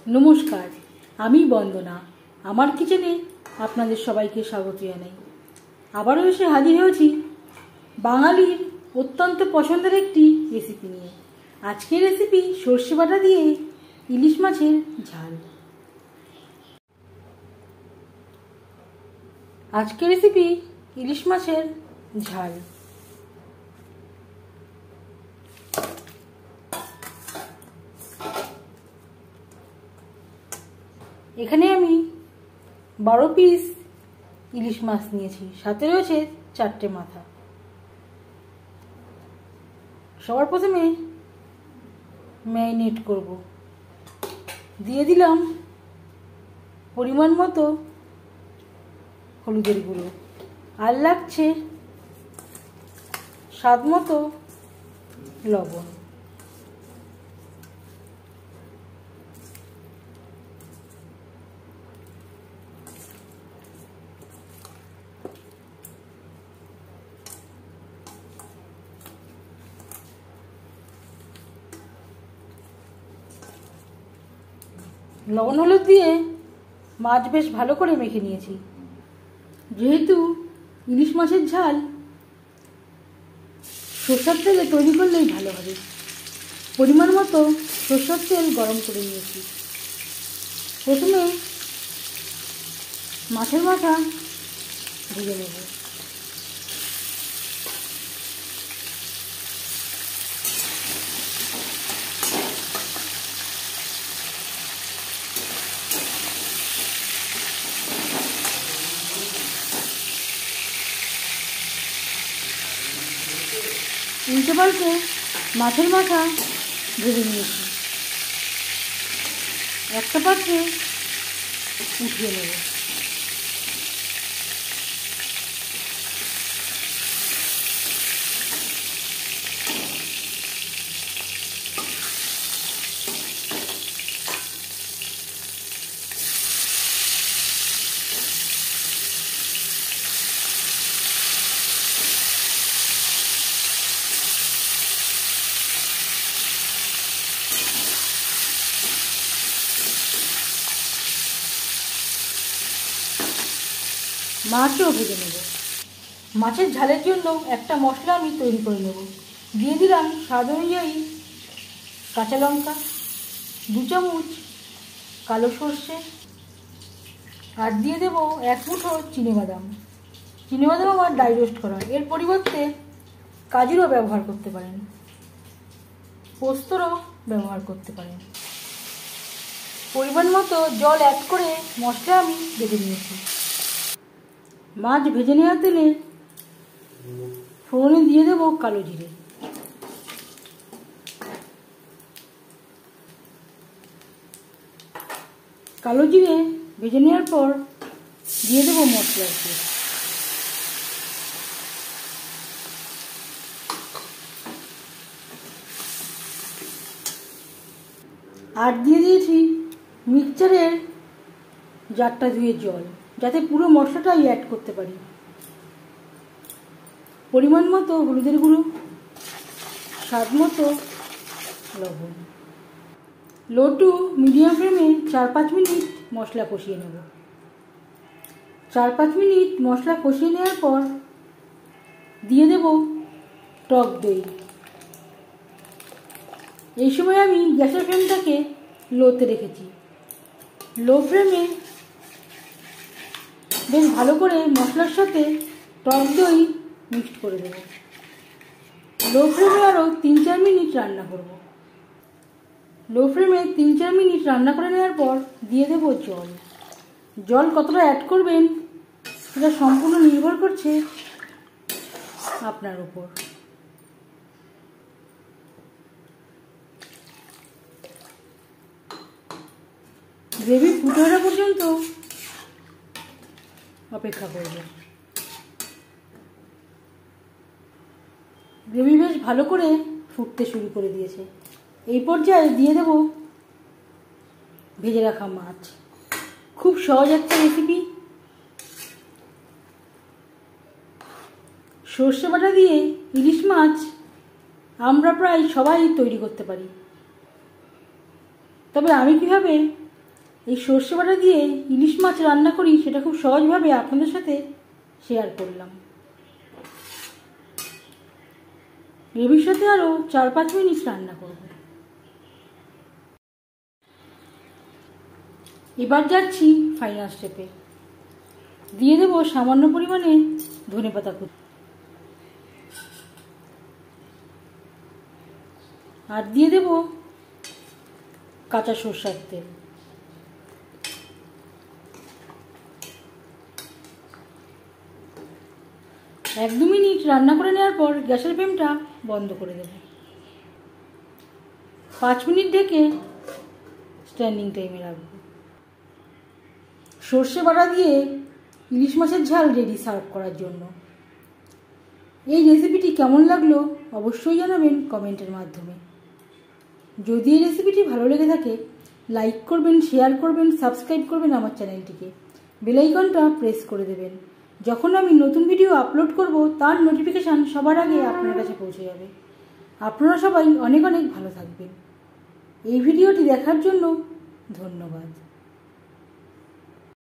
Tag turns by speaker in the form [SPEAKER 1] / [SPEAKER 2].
[SPEAKER 1] নমস্কার, আমি বন্দনা। আমার কিচেনে আপনাদের সবাইকে স্বাগত জানাই। আবারও এসে হাজির হয়েছি বাঙালির অত্যন্ত পছন্দের একটি রেসিপি নিয়ে। আজকের রেসিপি সর্ষে বাটা দিয়ে ইলিশ মাছের ঝাল। আজকের রেসিপি ইলিশ মাছের ঝাল। এখানে আমি 12 পিস ইলিশ মাছ নিয়েছি, সাথে রয়েছে 4টে মাথা। সবার প্রথমে ম্যারিনেট করব। দিয়ে দিলাম পরিমাণ মতো হলুদের গুঁড়ো, আর লাগছে স্বাদ মতো লবণ। লবণ হলুদ দিয়ে মাছ বেশ ভালো করে মেখে নিয়েছি। যেহেতু ইলিশ মাছের ঝাল সরষের তেলে তৈরি করলেই ভালো হবে, পরিমাণ মতো সরষের তেল গরম করে নিয়েছি। প্রথমে মাছের মাথা ভেজে নেব। উল্টে পাল্টে মাছের মাথা ভেজে নিয়েছি। একটা পাত্রে উঠিয়ে নেব। মাছও ভেজে নেব। মাছের ঝালের জন্য একটা মশলা আমি তৈরি করে নেব। দিয়ে দিলাম স্বাদ অনুযায়ী কাঁচা লঙ্কা, 2 চামচ কালো সর্ষে, আর দিয়ে দেবো 1 মুঠো চিনেবাদাম। চিনেবাদাম আমার ড্রাই রোস্ট করা, এর পরিবর্তে কাজুরও ব্যবহার করতে পারেন, পোস্তরও ব্যবহার করতে পারেন। পরিমাণ মতো জল অ্যাড করে মশলা আমি বেটে নিয়েছি। মাছ ভেজে নেওয়া তেলে ফোড়নে দিয়ে দেবো কালো জিরে, কালো জিরে ভেজে নেওয়ার পর দিয়ে দেবো মশলা, আর দিয়ে দিয়েছি মিক্সচারের জারটা ধুয়ে জল, যাতে পুরো মশলাটাই অ্যাড করতে পারি। পরিমাণ মতো হলুদের গুঁড়ো, স্বাদ মতো লবণ। লো টু মিডিয়াম ফ্লেমে 4-5 মিনিট মশলা কষিয়ে নেব। 4-5 মিনিট মশলা কষিয়ে নেওয়ার পর দিয়ে দেব টক দই। এই সময় আমি গ্যাসের ফ্লেমটাকে লোতে রেখেছি। লো ফ্লেমে বেশ ভালো করে মশলার সাথে টক দই মিক্সড করে দেব। লো ফ্লেমে আরও 3-4 মিনিট রান্না করব। লো ফ্লেমে 3-4 মিনিট রান্না করে নেওয়ার পর দিয়ে দেব জল। জল কতটা অ্যাড করবেন সেটা সম্পূর্ণ নির্ভর করছে আপনার উপর। গ্রেভি ফুটে ওঠা পর্যন্ত অপেক্ষা করব। গ্রেভি বেশ ভালো করে ফুটতে শুরু করে দিয়েছে। এই পর্যায়ে দিয়ে দেব ভেজে রাখা মাছ। খুব সহজ একটা রেসিপি। সর্ষে বাটা দিয়ে ইলিশ মাছ আমরা প্রায় সবাই তৈরি করতে পারি, তবে আমি কিভাবে এই সর্ষে বাটা দিয়ে ইলিশ মাছ রান্না করি সেটা খুব সহজভাবে আপনাদের সাথে শেয়ার করলাম। গ্রেভির সাথে আরও 4-5 মিনিট রান্না করব। এবার যাচ্ছি ফাইনাল স্টেপে। দিয়ে দেবো সামান্য পরিমাণে ধনেপাতা কুচি, আর দিয়ে দেব কাঁচা সরষের তেল। এক দু মিনিট রান্না করে নেওয়ার পর গ্যাসের ফ্লেমটা বন্ধ করে দেব। 5 মিনিট ঢেকে স্ট্যান্ডিং টাইমে রাখবো। সর্ষে বাটা দিয়ে ইলিশ মাছের ঝাল রেডি সার্ভ করার জন্য। এই রেসিপিটি কেমন লাগলো অবশ্যই জানাবেন কমেন্টের মাধ্যমে। যদি এই রেসিপিটি ভালো লেগে থাকে লাইক করবেন, শেয়ার করবেন, সাবস্ক্রাইব করবেন আমার চ্যানেলটিকে, বেল আইকনটা প্রেস করে দেবেন। যখন আমি নতুন ভিডিও আপলোড করব তার নোটিফিকেশান সবার আগে আপনার কাছে পৌঁছে যাবে। আপনারা সবাই অনেক অনেক ভালো থাকবেন। এই ভিডিওটি দেখার জন্য ধন্যবাদ।